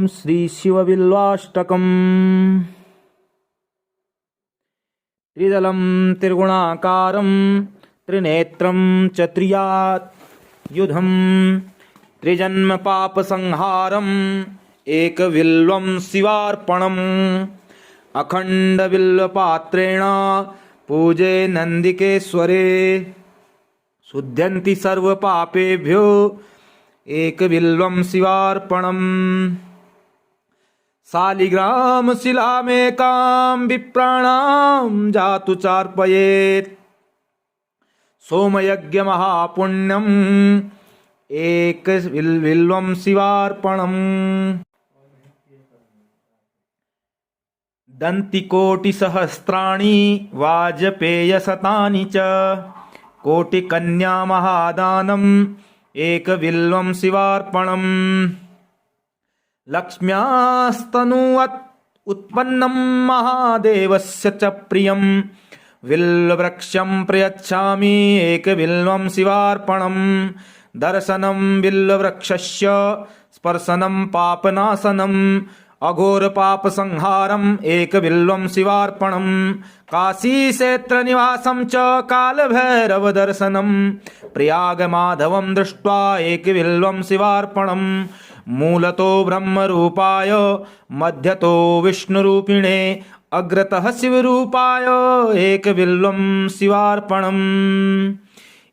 श्री शिवबिल्वाष्टकम्। त्रिदलं त्रिगुणाकारं त्रिनेत्रं च त्रियायुधं त्रिजन्म पापसंहारम् एकबिल्वं शिवार्पणम्। अखण्डबिल्वपात्रेण पूजे नन्दिकेश्वरे शुद्ध्यन्ति सर्वपापेभ्यो एकबिल्वं शिवार्पणम्। शालिग्रामशिलामेकां विप्राणां जातु चार्पयेत् सोमयज्ञमहापुण्यम् एकबिल्वं शिवार्पणम्। दन्तिकोटिसहस्राणि वाजपेयशतानि च कोटिकन्यामहादानम् एकबिल्वं शिवार्पणम्। लक्ष्म्यास्तनुवत् उत्पन्नं महादेवस्य च प्रियं बिल्ववृक्षं प्रयच्छामि एकबिल्वं शिवार्पणम्। दर्शनं बिल्ववृक्षस्य स्पर्शनं पापनाशनम् अघोरपापसंहारम् एकबिल्वं शिवार्पणम्। काशीक्षेत्रनिवासं च कालभैरवदर्शनं प्रयागमाधवं दृष्ट्वा एकबिल्वं शिवार्पणम्। मूलतो ब्रह्मरूपाय मध्यतो विष्णुरूपिणे अग्रतः शिवरूपाय एकबिल्वं शिवार्पणम्।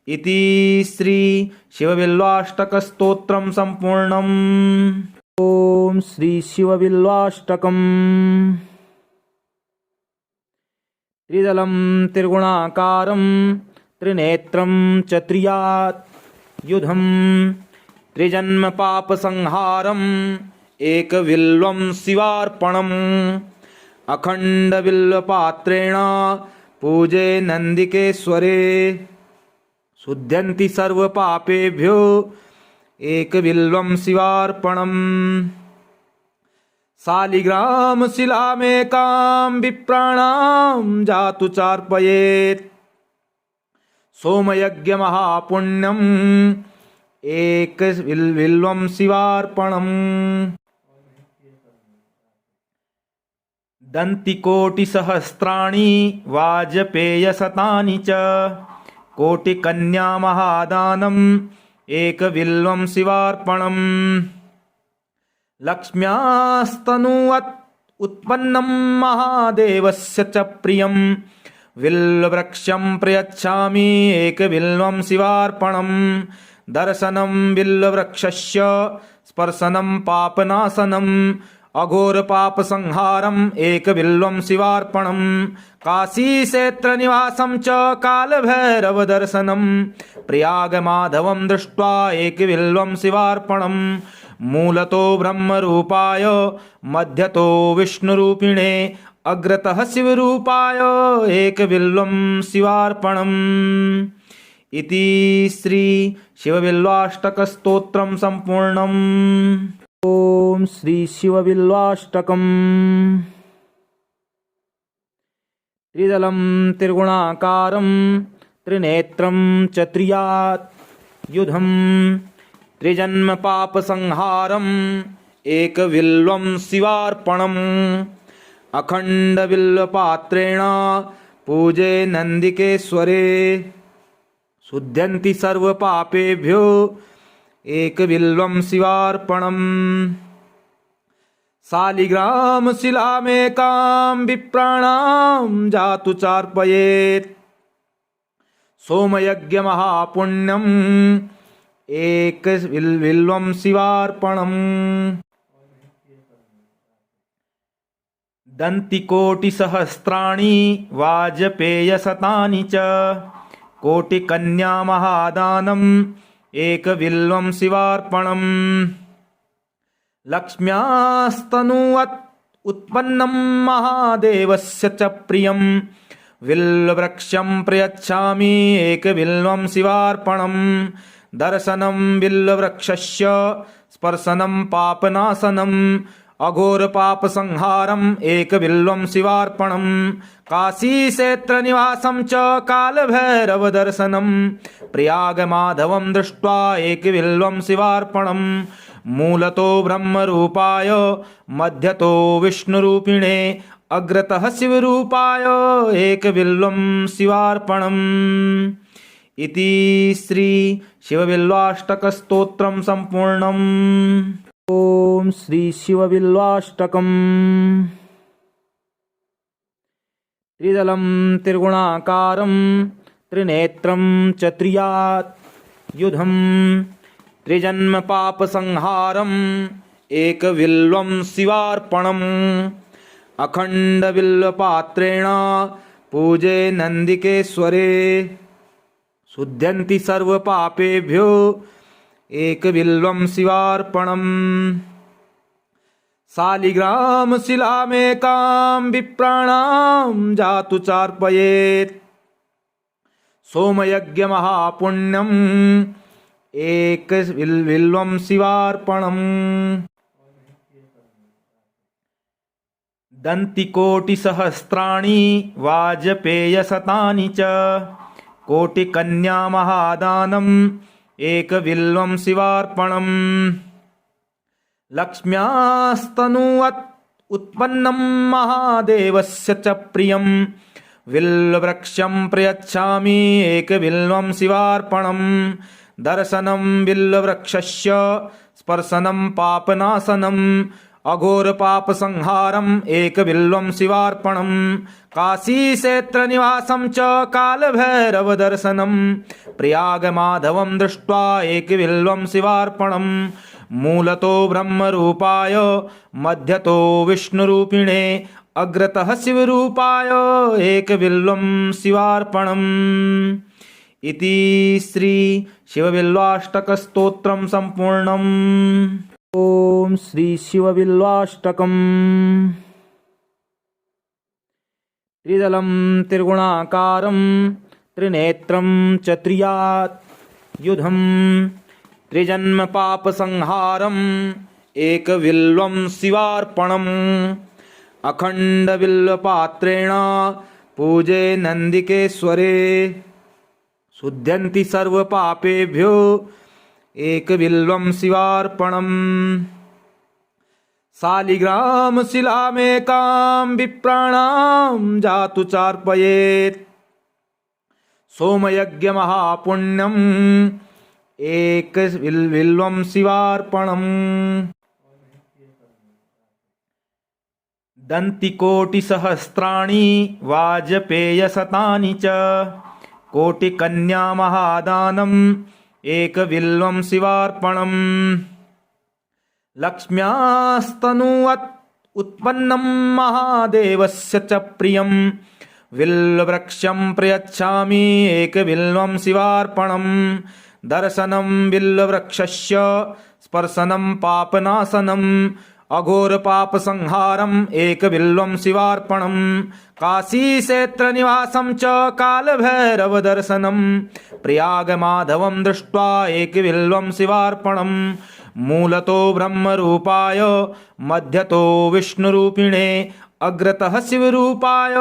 इति श्री शिवबिल्वाष्टकस्तोत्रं सम्पूर्णम्। ओम श्री शिवबिल्वाष्टकम्। त्रिदलं त्रिगुणाकारं त्रिनेत्रं च त्रियायुधं त्रिजन्म पापसंहारम् एकबिल्वं शिवार्पणम्। अखण्डबिल्वपात्रेण पूजे नन्दिकेश्वरे शुद्ध्यन्ति सर्वपापेभ्यो एकबिल्वं शिवार्पणम्। शालिग्रामशिलामेकां विप्राणां जातु चार्पयेत् सोमयज्ञमहापुण्यम् एकबिल्वं शिवार्पणम्। दन्तिकोटिसहस्राणि वाजपेयशतानि च कोटिकन्यामहादानम् एकबिल्वं शिवार्पणम्। लक्ष्म्यास्तनुवत् उत्पन्नं महादेवस्य च प्रियं बिल्ववृक्षं प्रयच्छामि एकबिल्वं शिवार्पणम्। दर्शनं बिल्ववृक्षस्य स्पर्शनं पापनाशनम् अघोरपापसंहारम् एकबिल्वं शिवार्पणम्। काशीक्षेत्रनिवासं च कालभैरवदर्शनं प्रयागमाधवं दृष्ट्वा एकबिल्वं शिवार्पणम्। मूलतो ब्रह्मरूपाय मध्यतो विष्णुरूपिणे अग्रतः शिवरूपाय एकबिल्वं शिवार्पणम्। इति श्री शिवबिल्वाष्टकस्तोत्रं सम्पूर्णम्। ओम श्री शिवबिल्वाष्टकम्। त्रिदलं त्रिगुणाकारं त्रिनेत्रं च त्रियायुधं त्रिजन्म पापसंहारम् एकबिल्वं शिवार्पणम्। अखण्डबिल्वपात्रेण पूजे नन्दिकेश्वरे शुद्ध्यन्ति सर्वपापेभ्यो एकबिल्वं शिवार्पणम्। शालिग्रामशिलामेकां विप्राणां जातु चार्पयेत् सोमयज्ञमहापुण्यम् एकबिल्वं शिवार्पणम्। दन्तिकोटिसहस्राणि वाजपेयशतानि च कोटिकन्यामहादानम् एकबिल्वं शिवार्पणम्। लक्ष्म्यास्तनुवत् उत्पन्नं महादेवस्य च प्रियं बिल्ववृक्षं प्रयच्छामि एकबिल्वं शिवार्पणम्। दर्शनं बिल्ववृक्षस्य स्पर्शनं पापनाशनम् अघोरपापसंहारम् एकबिल्वं शिवार्पणम्। काशीक्षेत्रनिवासं च कालभैरवदर्शनं प्रयागमाधवं दृष्ट्वा एकबिल्वं शिवार्पणम्। मूलतो ब्रह्मरूपाय मध्यतो विष्णुरूपिणे अग्रतः शिवरूपाय एकबिल्वं शिवार्पणम् इति श्री शिवबिल्वाष्टकस्तोत्रं सम्पूर्णम्। ॐ श्री शिवबिल्वाष्टकम्। त्रिदलं त्रिगुणाकारं त्रिनेत्रं च त्रियायुधं त्रिजन्म पापसंहारम् एकबिल्वं शिवार्पणम् अखण्डबिल्वपात्रेण पूजे नन्दिकेश्वरे शुद्ध्यन्ति सर्वपापेभ्यो एकबिल्वं शिवार्पणम् शालिग्रामशिलामेकां विप्राणां जातु चार्पयेत् सोमयज्ञमहापुण्यम् एकबिल्वं शिवार्पणम् दन्तिकोटिसहस्राणि वाजपेयशतानि च कोटिकन्यामहादानम् एकबिल्वं शिवार्पणम् लक्ष्म्यास्तनुवत् उत्पन्नं महादेवस्य च प्रियं बिल्ववृक्षं प्रयच्छामि एकबिल्वं शिवार्पणम् दर्शनं बिल्ववृक्षस्य स्पर्शनं पापनाशनम् अघोरपापसंहारम् एकबिल्वं शिवार्पणम् काशीक्षेत्रनिवासं च कालभैरवदर्शनम् प्रयागमाधवं दृष्ट्वा एकबिल्वं शिवार्पणम् मूलतो ब्रह्मरूपाय मध्यतो विष्णुरूपिणे अग्रतः शिवरूपाय एकबिल्वं शिवार्पणम् इति श्री शिवबिल्वाष्टकस्तोत्रं सम्पूर्णम्। ॐ श्री शिवबिल्वाष्टकम्। त्रिदलं त्रिगुणाकारं त्रिनेत्रं च त्रियायुधं त्रिजन्म पापसंहारम् एकबिल्वं शिवार्पणम् अखण्डबिल्वपात्रेण पूजे नन्दिकेश्वरे शुद्ध्यन्ति सर्वपापेभ्यो एकबिल्वं शिवार्पणम् शालिग्रामशिलामेकां विप्राणां जातु चार्पयेत् सोमयज्ञमहापुण्यम् एकबिल्वं शिवार्पणम् दन्तिकोटिसहस्राणि वाजपेयशतानि च कोटिकन्यामहादानम् एकबिल्वं शिवार्पणम् लक्ष्म्यास्तनुवत् उत्पन्नं महादेवस्य च प्रियं बिल्ववृक्षं प्रयच्छामि एकबिल्वं शिवार्पणम् दर्शनं बिल्ववृक्षस्य स्पर्शनं पापनाशनम् अघोरपापसंहारम् एकबिल्वं शिवार्पणम् काशीक्षेत्रनिवासं च कालभैरवदर्शनम् प्रयागमाधवं दृष्ट्वा एकबिल्वं शिवार्पणम् मूलतो ब्रह्मरूपाय मध्यतो विष्णुरूपिणे अग्रतः शिवरूपाय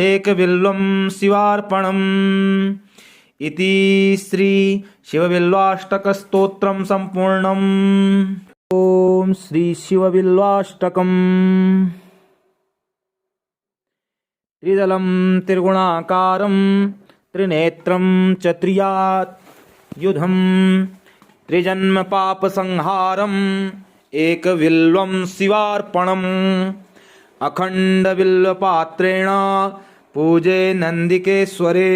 एकबिल्वं शिवार्पणम् इति श्री शिवबिल्वाष्टकस्तोत्रं सम्पूर्णम्। ॐ श्री शिवबिल्वाष्टकम्। त्रिदलं त्रिगुणाकारं त्रिनेत्रं च त्रियायुधं त्रिजन्म पापसंहारम् एकबिल्वं शिवार्पणम् अखण्डबिल्वपात्रेण पूजे नन्दिकेश्वरे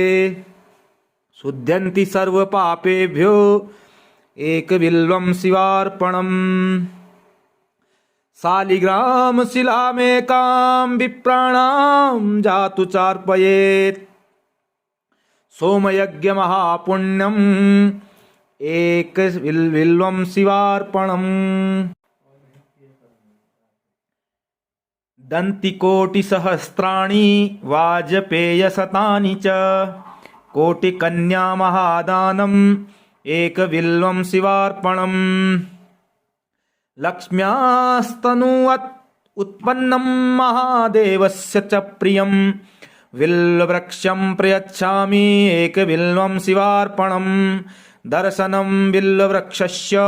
शुद्ध्यन्ति सर्वपापेभ्यो एकबिल्वं शिवार्पणम् शालिग्रामशिलामेकां विप्राणां जातु चार्पयेत् सोमयज्ञमहापुण्यम् एकबिल्वं शिवार्पणम् दन्तिकोटिसहस्राणि वाजपेयशतानि च कोटिकन्यामहादानम् एकबिल्वं शिवार्पणम् लक्ष्म्यास्तनुवत् उत्पन्नं महादेवस्य च प्रियं बिल्ववृक्षं प्रयच्छामि एकबिल्वं शिवार्पणम् दर्शनं बिल्ववृक्षस्य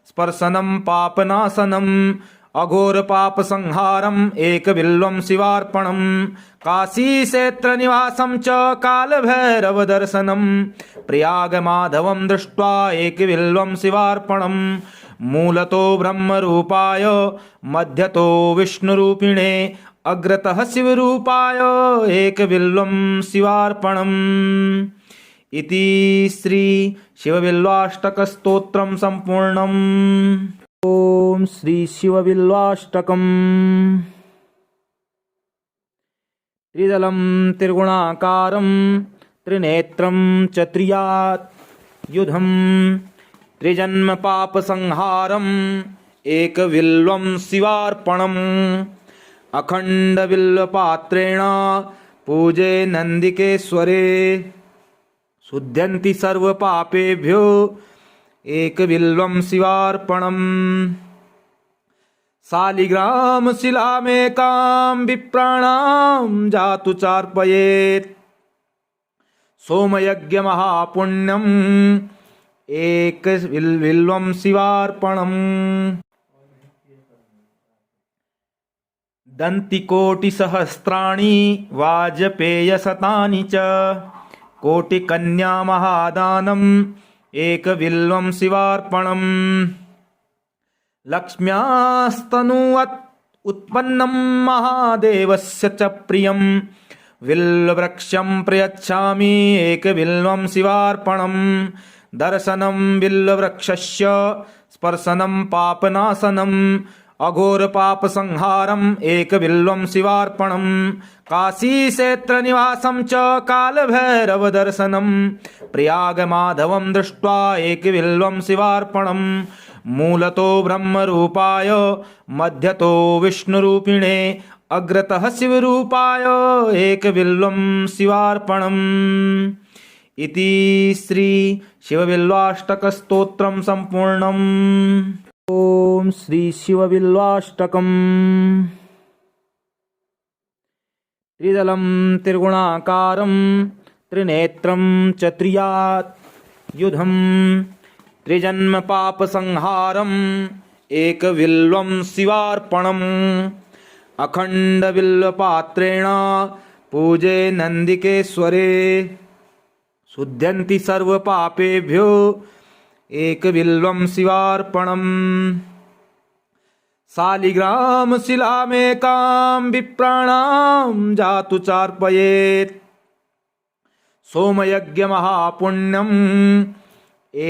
स्पर्शनं पापनाशनम् अघोरपापसंहारम् एकबिल्वं शिवार्पणम् काशीक्षेत्रनिवासं च कालभैरवदर्शनम् प्रयागमाधवं दृष्ट्वा एकबिल्वं शिवार्पणम् मूलतो ब्रह्मरूपाय मध्यतो विष्णुरूपिणे अग्रतः शिवरूपाय एकबिल्वं शिवार्पणम् इति श्री शिवबिल्वाष्टकस्तोत्रं सम्पूर्णम्। ओम श्री शिवबिल्वाष्टकम्। त्रिदलं त्रिगुणाकारं त्रिनेत्रं च त्रियायुधं त्रिजन्म पापसंहारम् एकबिल्वं शिवार्पणम् अखण्डबिल्वपात्रेण पूजे नन्दिकेश्वरे शुद्ध्यन्ति सर्वपापेभ्यो एकबिल्वं शिवार्पणम् शालिग्रामशिलामेकां विप्राणां जातु चार्पयेत् सोमयज्ञमहापुण्यम् एकबिल्वं शिवार्पणम् दन्तिकोटिसहस्राणि वाजपेयशतानि च कोटिकन्यामहादानम् एकबिल्वं शिवार्पणम् लक्ष्म्यास्तनुवत् उत्पन्नं महादेवस्य च प्रियं बिल्ववृक्षं प्रयच्छामि एकबिल्वं शिवार्पणम् दर्शनं बिल्ववृक्षस्य स्पर्शनं पापनाशनम् अघोरपापसंहारम् एकबिल्वं शिवार्पणम् काशीक्षेत्रनिवासं च कालभैरवदर्शनम् प्रयागमाधवं दृष्ट्वा एकबिल्वं शिवार्पणम् मूलतो ब्रह्मरूपाय मध्यतो विष्णुरूपिणे अग्रतः शिवरूपाय एकबिल्वं शिवार्पणम् इति श्री शिवबिल्वाष्टकस्तोत्रं सम्पूर्णम्। ओम श्री शिवबिल्वाष्टकम्। त्रिदलं त्रिगुणाकारं त्रिनेत्रं च त्रियायुधं त्रिजन्म पापसंहारम् एकबिल्वं शिवार्पणम् अखण्डबिल्वपात्रेण पूजे नन्दिकेश्वरे शुद्ध्यन्ति सर्वपापेभ्यो एकबिल्वं शिवार्पणम् शालिग्रामशिलामेकां विप्राणां जातु चार्पयेत् सोमयज्ञमहापुण्यम्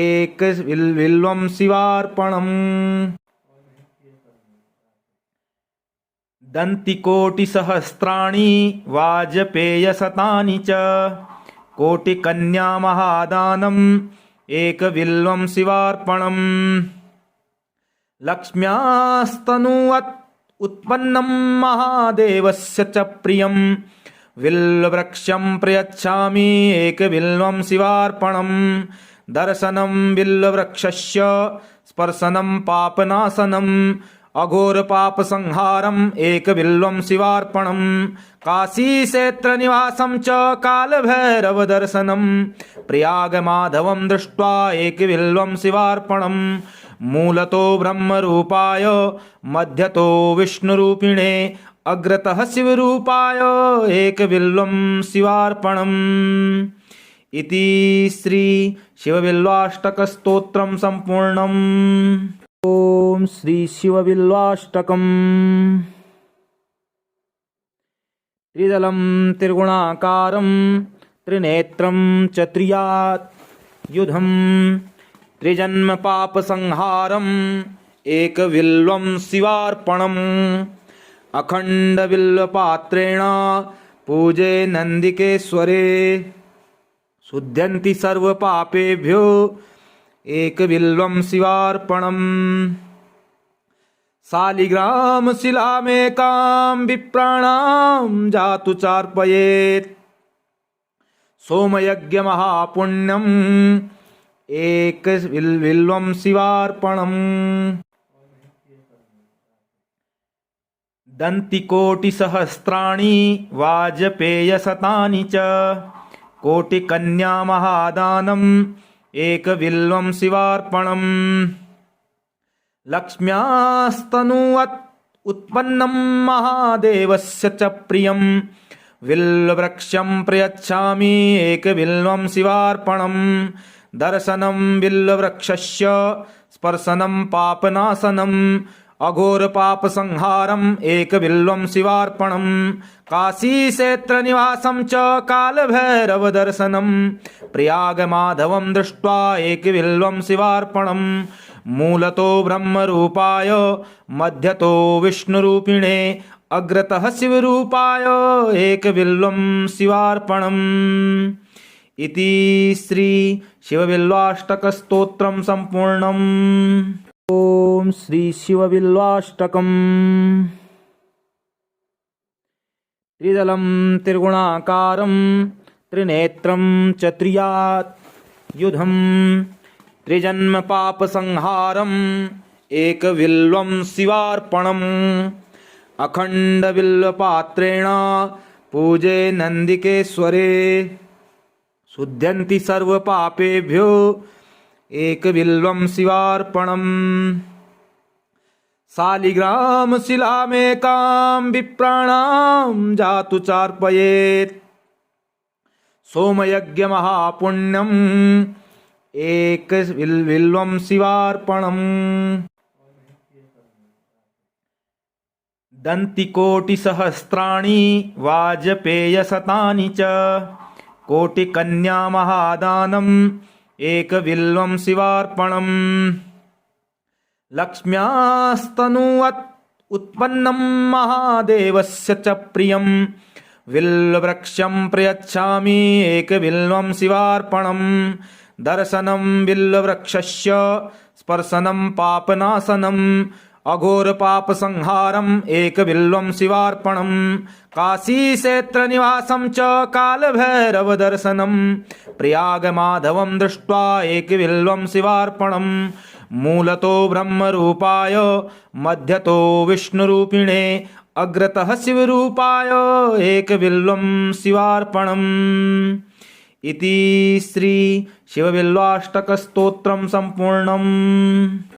एकबिल्वं शिवार्पणम् दन्तिकोटिसहस्राणि वाजपेयशतानि च कोटिकन्यामहादानम् एकबिल्वं शिवार्पणम् लक्ष्म्यास्तनुवत् उत्पन्नं महादेवस्य च प्रियं बिल्ववृक्षं प्रयच्छामि एकबिल्वं शिवार्पणम् दर्शनं बिल्ववृक्षस्य स्पर्शनं पापनाशनम् अघोरपापसंहारम् एकबिल्वं शिवार्पणम् काशीक्षेत्रनिवासं च कालभैरवदर्शनम् प्रयागमाधवं दृष्ट्वा एकबिल्वं शिवार्पणम् मूलतो ब्रह्मरूपाय मध्यतो विष्णुरूपिणे अग्रतः शिवरूपाय एकबिल्वं शिवार्पणम् इति श्री शिवबिल्वाष्टकस्तोत्रं सम्पूर्णम्। ओम श्री शिवबिल्वाष्टकम्। त्रिदलं त्रिगुणाकारं त्रिनेत्रं च त्रियायुधं त्रिजन्म पापसंहारम् एकबिल्वं शिवार्पणम् अखण्डबिल्वपात्रेण पूजे नन्दिकेश्वरे शुद्ध्यन्ति सर्वपापेभ्यो एकबिल्वं शिवार्पणम् शालिग्रामशिलामेकां विप्राणां जातु चार्पयेत् सोमयज्ञमहापुण्यम् एकबिल्वं शिवार्पणम् दन्तिकोटिसहस्राणि वाजपेयशतानि च कोटिकन्यामहादानम् एकबिल्वं शिवार्पणम् लक्ष्म्यास्तनुवत् उत्पन्नं महादेवस्य च प्रियं बिल्ववृक्षं प्रयच्छामि एकबिल्वं शिवार्पणम् दर्शनं बिल्ववृक्षस्य स्पर्शनं पापनाशनम् अघोरपापसंहारम् एकबिल्वं शिवार्पणम् काशीक्षेत्रनिवासं च कालभैरवदर्शनं प्रयागमाधवं दृष्ट्वा एकबिल्वं शिवार्पणम् मूलतो ब्रह्मरूपाय मध्यतो विष्णुरूपिणे अग्रतः शिवरूपाय एकबिल्वं शिवार्पणम् इति श्री शिवबिल्वाष्टकस्तोत्रं सम्पूर्णम्। ओम श्री शिवबिल्वाष्टकम्। त्रिदलं त्रिगुणाकारं त्रिनेत्रं च त्रियायुधं त्रिजन्म पापसंहारम् एकबिल्वं शिवार्पणम् अखण्डबिल्वपात्रेण पूजे नन्दिकेश्वरे शुद्ध्यन्ति सर्वपापेभ्यो एकबिल्वं शिवार्पणम् शालिग्रामशिलामेकां विप्राणां जातु चार्पयेत् सोमयज्ञमहापुण्यम् एकबिल्वं शिवार्पणम् दन्तिकोटिसहस्राणि वाजपेयशतानि च कोटिकन्यामहादानम् एकबिल्वं शिवार्पणम् लक्ष्म्यास्तनुवत् उत्पन्नं महादेवस्य च प्रियं बिल्ववृक्षं प्रयच्छामि एकबिल्वं शिवार्पणम् दर्शनं बिल्ववृक्षस्य स्पर्शनं पापनाशनम् अघोरपापसंहारम् एकबिल्वं शिवार्पणम् काशीक्षेत्रनिवासं च कालभैरवदर्शनं प्रयागमाधवं दृष्ट्वा एकबिल्वं शिवार्पणम् मूलतो ब्रह्मरूपाय मध्यतो विष्णुरूपिणे अग्रतः शिवरूपाय एकबिल्वं शिवार्पणम् इति श्री शिवबिल्वाष्टकस्तोत्रं सम्पूर्णम्।